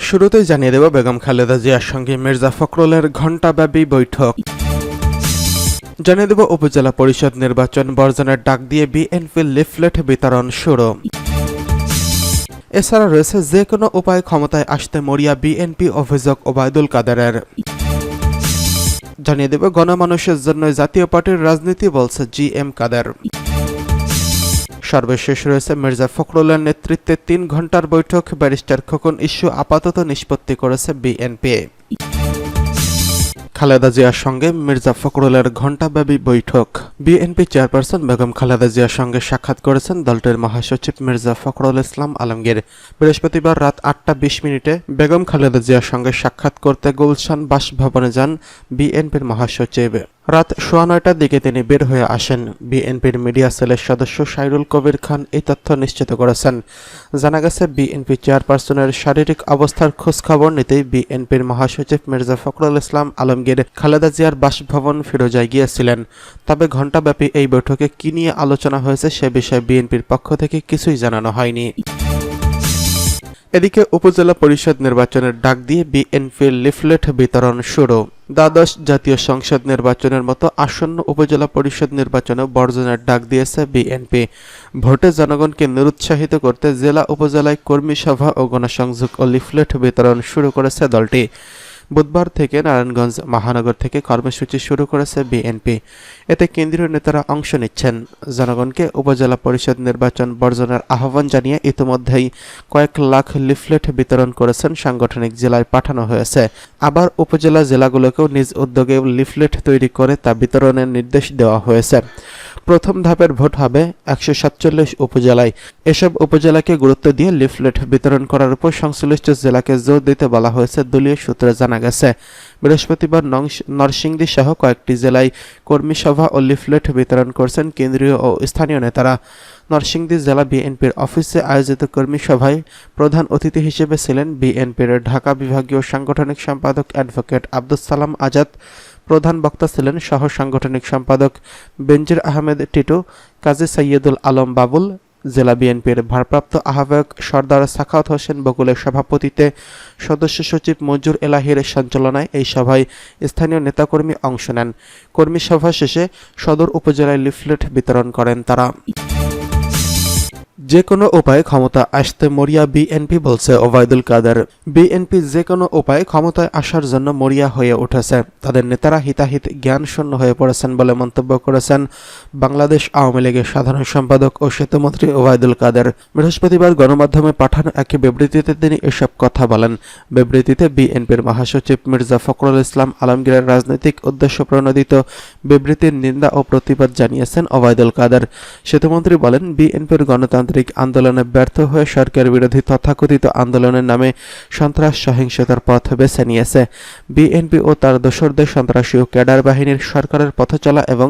শুরুতেই জানিয়ে দেব বেগম খালেদা জিয়ার সঙ্গে মির্জা ফখরুলের ঘণ্টাব্যাপী বৈঠক। জানিয়ে দেব উপজেলা পরিষদ নির্বাচন বর্জনের ডাক দিয়ে বিএনপির লিফলেট বিতরণ শুরু। এছাড়া রয়েছে যে কোনো উপায়ে ক্ষমতায় আসতে মরিয়া বিএনপি, অভিযোগ ওবায়দুল কাদেরের। জানিয়ে দেব গণমানুষের জন্য জাতীয় পার্টির রাজনীতি বলছে জিএম কাদের। সর্বশেষ রয়েছে মির্জা ফখরুলের নেতৃত্বে ৩ ঘণ্টার বৈঠক, ব্যারিস্টার খোকন ইস্যু আপাতত নিষ্পত্তি করেছে বিএনপি। খালেদা জিয়ার সঙ্গে মির্জা ফখরুলের ঘণ্টাব্যাপী বৈঠক। বিএনপি চেয়ারপারসন বেগম খালেদা জিয়ার সঙ্গে সাক্ষাৎ করেছেন দলটির মহাসচিব মির্জা ফখরুল ইসলাম আলমগীর। বৃহস্পতিবার রাত 8:20 বেগম খালেদা জিয়ার সঙ্গে সাক্ষাৎ করতে গুলশান বাসভবনে যান বিএনপির মহাসচিব। রাত 9:15টার দিকে তিনি বের হয়ে আসেন। বিএনপির মিডিয়া সেলের সদস্য সাইরুল কবির খান এই তথ্য নিশ্চিত করেছেন। জানা গেছে, বিএনপি চেয়ারপারসনের শারীরিক অবস্থার খোঁজখবর নিতেই বিএনপির মহাসচিব মির্জা ফখরুল ইসলাম আলমগীর খালেদা জিয়ার বাসভবন ফিরোজায় গিয়েছিলেন। তবে ঘণ্টাব্যাপী এই বৈঠকে কি নিয়ে আলোচনা হয়েছে সে বিষয়ে বিএনপির পক্ষ থেকে কিছুই জানানো হয়নি। এদিকে উপজেলা পরিষদ নির্বাচনের ডাক দিয়ে বিএনপির লিফলেট বিতরণ শুরু। দ্বাদশ জাতীয় সংসদ নির্বাচনের মতো আসন্ন উপজেলা পরিষদ নির্বাচনে বর্জনের ডাক দিয়েছে বিএনপি। ভোটে জনগণকে নিরুৎসাহিত করতে জেলা উপজেলায় কর্মী সভা ও গণসংযোগ ও লিফলেট বিতরণ শুরু করেছে দলটি। বুধবার থেকে নারায়ণগঞ্জ মহানগর থেকে কর্মসূচি শুরু করেছে বিএনপি। এতে কেন্দ্রীয় নেতারা অংশ নিচ্ছেন। জনগণকে উপজেলা পরিষদ নির্বাচন বর্জনের আহ্বান জানিয়ে ইতিমধ্যেই কয়েক লাখ লিফলেট বিতরণ করেছেন সাংগঠনিক জেলায় পাঠানো হয়েছে। আবার উপজেলা জেলাগুলোকেও নিজ উদ্যোগে লিফলেট তৈরি করে তা বিতরণের নির্দেশ দেওয়া হয়েছে। প্রথম ধাপের ভোট হবে 147 উপজেলায়। এসব উপজেলাকে গুরুত্ব দিয়ে লিফলেট বিতরণ করার উপর সংশ্লিষ্ট জেলাকে জোর দিতে বলা হয়েছে দলীয় সূত্রে জানা গেছে। বৃহস্পতিবার নরসিংদী সহ কয়েকটি জেলায় কর্মী সভা ও লিফলেট বিতরণ করছেন কেন্দ্রীয় ও স্থানীয় নেতারা। নরসিংদী জেলা বিএনপির অফিসে আয়োজিত কর্মী সভায় প্রধান অতিথি হিসেবে ছিলেন বিএনপির ঢাকা বিভাগীয় সাংগঠনিক সম্পাদক অ্যাডভোকেট আব্দুস সালাম আজাদ। প্রধান বক্তা ছিলেন সহ সাংগঠনিক সম্পাদক বেনজির আহমেদ টিটু, কাজী সৈয়দুল আলম বাবুল। জেলা বিএনপির ভারপ্রাপ্ত আহ্বায়ক সরদার সাখাওয়াত হোসেন বকুলের সভাপতিত্বে সদস্য সচিব মঞ্জুর এলাহির সঞ্চালনায় এই সভায় স্থানীয় নেতাকর্মী অংশ নেন। কর্মী সভা শেষে সদর উপজেলায় লিফলেট বিতরণ করেন তারা। যে কোনো উপায়ে ক্ষমতা আসতে মরিয়া বিএনপি বলছে ওবায়দুল কাদের। বিএনপি যে কোনো উপায়ে ক্ষমতায় আসার জন্য মরিয়া হয়ে উঠেছে। তাদের নেতারা হিতাহিত জ্ঞান শূন্য হয়ে পড়েছেন বলে মন্তব্য করেছেন বাংলাদেশ আওয়ামী লীগের সাধারণ সম্পাদক ও সেতুমন্ত্রী ওবায়দুল কাদের। বৃহস্পতিবার গণমাধ্যমে পাঠানো এক বিবৃতিতে তিনি এসব কথা বলেন। বিবৃতিতে বিএনপির মহাসচিব মির্জা ফখরুল ইসলাম আলমগীরের রাজনৈতিক উদ্দেশ্য প্রণোদিত বিবৃতির নিন্দা ও প্রতিবাদ জানিয়েছেন ওবায়দুল কাদের। সেতুমন্ত্রী বলেন, বিএনপির গণতান্ত্রিক আন্দোলনে ব্যর্থ হয়ে সরকার বিরোধী তথাকথিত আন্দোলনের নামে সন্ত্রাস সহিংসতার পথ বেছে নিয়েছে। বিএনপি ও তার দোসরদের সন্ত্রাসী ও ক্যাডার বাহিনীর সরকারের পথচলা এবং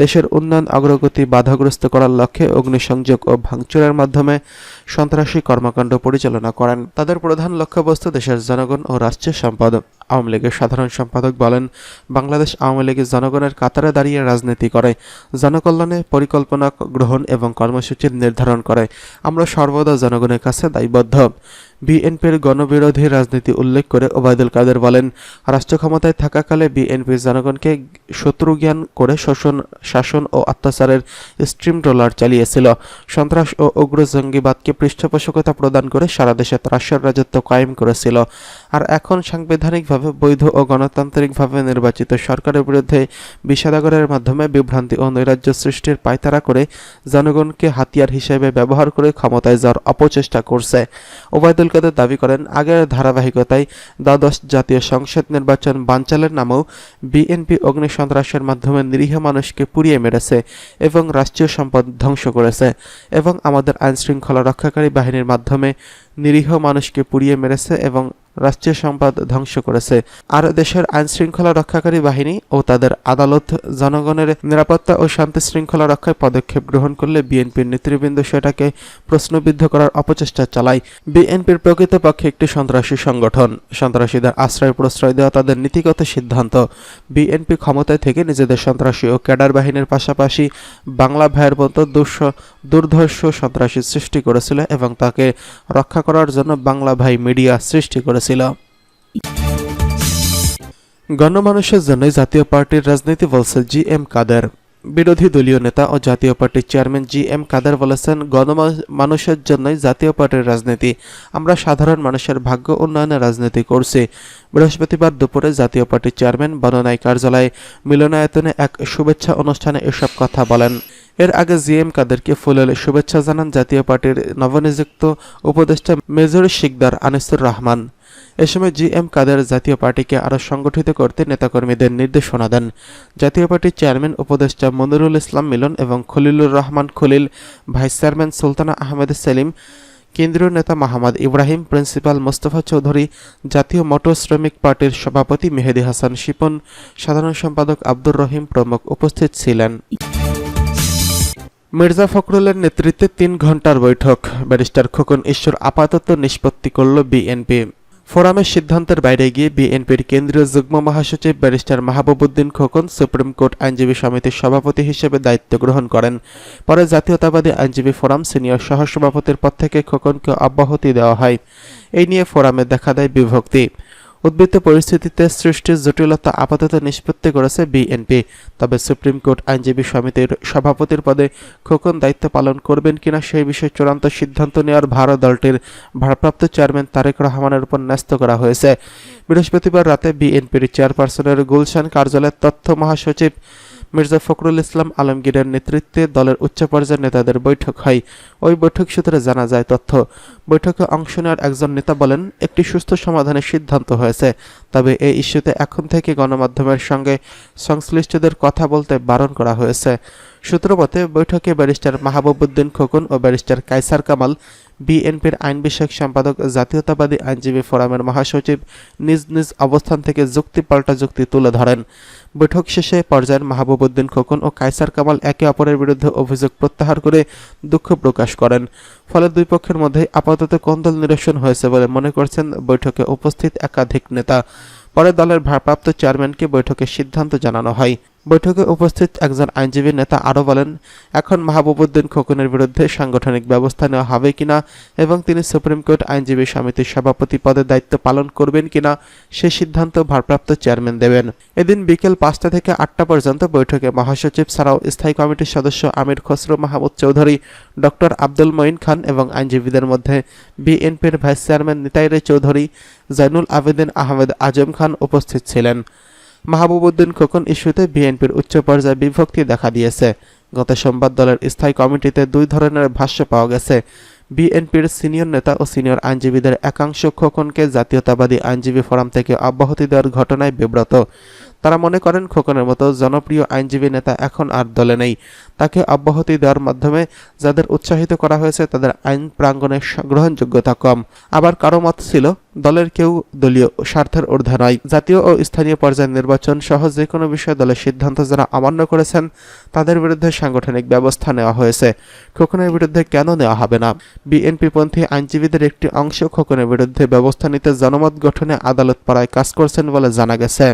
দেশের উন্নয়ন অগ্রগতি বাধাগ্রস্ত করার লক্ষ্যে অগ্নিসংযোগ ও ভাঙচুরের মাধ্যমে সন্ত্রাসী কর্মকাণ্ড পরিচালনা করেন। তাদের প্রধান লক্ষ্যবস্তু দেশের জনগণ ও রাষ্ট্রীয় সম্পদ। আওয়ামী লীগের সাধারণ সম্পাদক বলেন, বাংলাদেশ আওয়ামী লীগের জনগণের কাতারে দাঁড়িয়ে রাজনীতি করে, জনকল্যাণে পরিকল্পনা গ্রহণ এবং কর্মসূচির নির্ধারণ করে। আমরা সর্বদা জনগণের কাছে দায়বদ্ধ। বিএনপির গণবিরোধী রাজনীতি উল্লেখ করে ওবায়দুল কাদের বলেন, রাষ্ট্র ক্ষমতায় থাকাকালে বিএনপি জনগণকে শত্রু জ্ঞান করে শাসন ও অত্যাচারের স্ট্রিম রোলার চালিয়েছিল। সন্ত্রাস ও উগ্র জঙ্গিবাদকে পৃষ্ঠপোষকতা প্রদান করে সারা দেশে ত্রাসের রাজত্ব কায়েম করেছিল। আর এখন সাংবিধানিকভাবে বৈধ ও গণতান্ত্রিকভাবে নির্বাচিত সরকারের বিরুদ্ধে বিষাদাগারের মাধ্যমে বিভ্রান্তি ও নৈরাজ্য সৃষ্টির পায়তারা করে জনগণকে হাতিয়ার হিসেবে ব্যবহার করে ক্ষমতায় যাওয়ার অপচেষ্টা করছে। ওবায়দুল কাদের দাবি করেন, আগের ধারাবাহিকতায় দ্বাদশ জাতীয় সংসদ নির্বাচন বানচালের নামেও বিএনপি অগ্নিসন্ত্রাসের মাধ্যমে নিরীহ মানুষকে পুড়িয়ে মেরেছে এবং রাষ্ট্রীয় সম্পদ ধ্বংস করেছে এবং আমাদের আইনশৃঙ্খলা রক্ষাকারী বাহিনীর মাধ্যমে নিরীহ মানুষকে পুড়িয়ে মেরেছে এবং রাষ্ট্রীয় সম্পদ ধ্বংস করেছে। আর দেশের আইনশৃঙ্খলা রক্ষাকারী বাহিনী ও তাদের আদালত জনগণের নিরাপত্তা ও শান্তি শৃঙ্খলা রক্ষায় পদক্ষেপ গ্রহণ করলে বিএনপির নেতৃবৃন্দ সেটাকে প্রশ্নবিদ্ধ করার অপচেষ্টা চালায়। বিএনপির প্রকৃতপক্ষে একটি সন্ত্রাসী সংগঠন। সন্ত্রাসীদের আশ্রয় প্রশ্রয় দেওয়া তাদের নীতিগত সিদ্ধান্ত। বিএনপি ক্ষমতায় থেকে নিজেদের সন্ত্রাসী ও ক্যাডার বাহিনীর পাশাপাশি বাংলা ভাইয়ের মতো দুর্ধর্ষ সন্ত্রাসী সৃষ্টি করেছিল এবং তাকে রক্ষা করার জন্য বাংলা ভাই মিডিয়া সৃষ্টি করেছিল। করেছিল। গণমানুষের জন্যই জাতীয় পার্টির রাজনীতি বলছে জি এম কাদের। বিরোধী দলীয় নেতা ও জাতীয় পার্টির চেয়ারম্যান জি এম কাদের বলেছেন, গণমানুষের জন্যই জাতীয় পার্টির রাজনীতি, আমরা সাধারণ মানুষের ভাগ্য উন্নয়নের রাজনীতি করছি। বৃহস্পতিবার দুপুরে জাতীয় পার্টির চেয়ারম্যান বনানী কার্যালয়ে মিলনায়তনে এক শুভেচ্ছা অনুষ্ঠানে এসব কথা বলেন। এর আগে জি এম কাদেরকে ফুলেল শুভেচ্ছা জানান জাতীয় পার্টির নবনিযুক্ত উপদেষ্টা মেজর শিকদার আনিসুর রহমান। এ সময় জি এম কাদের জাতীয় পার্টিকে আরও সংগঠিত করতে নেতাকর্মীদের নির্দেশনা দেন। জাতীয় পার্টির চেয়ারম্যান উপদেষ্টা মনিরুল ইসলাম মিলন এবং খলিলুর রহমান খলিল, ভাইস চেয়ারম্যান সুলতানা আহমেদ সেলিম, কেন্দ্রীয় নেতা মাহমুদ ইব্রাহিম, প্রিন্সিপাল মোস্তফা চৌধুরী, জাতীয় মোটর শ্রমিক পার্টির সভাপতি মেহেদী হাসান শিপন, সাধারণ সম্পাদক আব্দুর রহিম প্রমুখ উপস্থিত ছিলেন। মির্জা ফখরুলের নেতৃত্বে ৩ ঘণ্টার বৈঠক, ব্যারিস্টার খোকন ঈশ্বর আপাতত নিষ্পত্তি করল বিএনপি। ফোরামের সিদ্ধান্তের বাইরে গিয়ে বিএনপির কেন্দ্রীয় যুগ্ম মহাসচিব barrister Mahbubuddin Khokon supreme court আইনজীবী সমিতির সভাপতি হিসেবে দায়িত্ব গ্রহণ করেন। পরে জাতীয়তাবাদী আইনজীবী ফোরাম সিনিয়র সহসভাপতির পদ থেকে খোকনকে অব্যাহতি দেওয়া হয়। এই নিয়ে ফোরামে দেখা দেয় বিভক্তি। উদ্বৃত্ত পরিস্থিতিতে সৃষ্টির জটিলতা আপাতত নিষ্পত্তি করেছে বিএনপি। তবে সুপ্রিম কোর্ট আইনজীবী সমিতির সভাপতির পদে খোকন দায়িত্ব পালন করবেন কিনা সেই বিষয়ে চূড়ান্ত সিদ্ধান্ত নেওয়ার ভার দলটির ভারপ্রাপ্ত চেয়ারম্যান তারেক রহমানের উপর ন্যস্ত করা হয়েছে। বৃহস্পতিবার রাতে বিএনপির চেয়ারপারসনের গুলশান কার্যালয়ের তথ্য মহাসচিব মির্জা ফখরুল ইসলাম আলমগীরের নেতৃত্বে দলের উচ্চ পর্যায়ের নেতাদের বৈঠক হয়। ওই বৈঠক সূত্রে জানা যায় তথ্য। বৈঠকে অংশ নেওয়ার একজন নেতা বলেন, একটি সুস্থ সমাধানের সিদ্ধান্ত হয়েছে, তবে এই ইস্যুতে এখন থেকে গণমাধ্যমের সঙ্গে সংশ্লিষ্টদের কথা বলতে বারণ করা হয়েছে। সূত্রমতে বৈঠকে ব্যারিস্টার মাহবুবউদ্দিন খোকন ও ব্যারিস্টার কায়সার কামাল, বিএনপির আইন বিষয়ক সম্পাদক, জাতীয়তাবাদী আইনজীবী ফোরামের মহাসচিব নিজ নিজ অবস্থান থেকে যুক্তি পাল্টা যুক্তি তুলে ধরেন। বৈঠক শেষে পর্যায়ের মাহবুবউদ্দিন খোকন ও কায়সার কামাল একে অপরের বিরুদ্ধে অভিযোগ প্রত্যাহার করে দুঃখ প্রকাশ করেন। ফলে দুই পক্ষের মধ্যে আপাতত কোন্দল নিরসন হয়েছে বলে মনে করছেন বৈঠকে উপস্থিত একাধিক নেতা। পরে দলের ভারপ্রাপ্ত চেয়ারম্যানকে বৈঠকের সিদ্ধান্ত জানানো হয়। বৈঠকে উপস্থিত একজন আইনজীবী নেতা আরও বলেন, এখন মাহবুবউদ্দিন খোকনের বিরুদ্ধে সাংগঠনিক ব্যবস্থা নেওয়া হবে কিনা এবং তিনি সুপ্রিম কোর্ট আইনজীবী সমিতির সভাপতি পদে দায়িত্ব পালন করবেন কিনা সে সিদ্ধান্ত ভারপ্রাপ্ত চেয়ারম্যান দেবেন। এদিন বিকেল ৫টা থেকে ৮টা পর্যন্ত বৈঠকে মহাসচিব ছাড়াও স্থায়ী কমিটির সদস্য আমির খসরু মাহমুদ চৌধুরী, ডক্টর আব্দুল মঈন খান এবং আইনজীবীদের মধ্যে বিএনপির ভাইস চেয়ারম্যান নিতাই চৌধুরী, জৈনুল আবেদিন আহমেদ আজম খান উপস্থিত ছিলেন। মাহবুবউদ্দিন খোকন ইস্যুতে বিএনপির উচ্চ পর্যায়ে বিভক্তি দেখা দিয়েছে। গত সোমবার দলের স্থায়ী কমিটিতে 2 ধরনের ভাষ্য পাওয়া গেছে। বিএনপির সিনিয়র নেতা ও সিনিয়র আইনজীবীদের একাংশ খোকনকে জাতীয়তাবাদী আইনজীবী ফোরাম থেকে অব্যাহতি দেওয়ার ঘটনায় বিব্রত। তারা মনে করেন খোকনের মতো জনপ্রিয় আইনজীবী নেতা এখন আর দলে নেই। তাকে অব্যাহতি দেওয়ার মাধ্যমে যাদের উৎসাহিত করা হয়েছে তাদের আইন প্রাঙ্গণে গ্রহণযোগ্যতা কম। আবার কারো মত ছিল দলের কেউ দলীয় স্বার্থের ঊর্ধ্বে নয়। জাতীয় ও স্থানীয় পর্যায়ের নির্বাচন সহ যে কোনো বিষয়ে দলের সিদ্ধান্ত যারা অমান্য করেছেন তাদের বিরুদ্ধে সাংগঠনিক ব্যবস্থা নেওয়া হয়েছে। খোকনের বিরুদ্ধে কেন নেওয়া হবে না? বিএনপিপন্থী আইনজীবীদের একটি অংশ খোকনের বিরুদ্ধে ব্যবস্থা নিতে জনমত গঠনে আদালত পাড়ায় কাজ করছেন বলে জানা গেছে।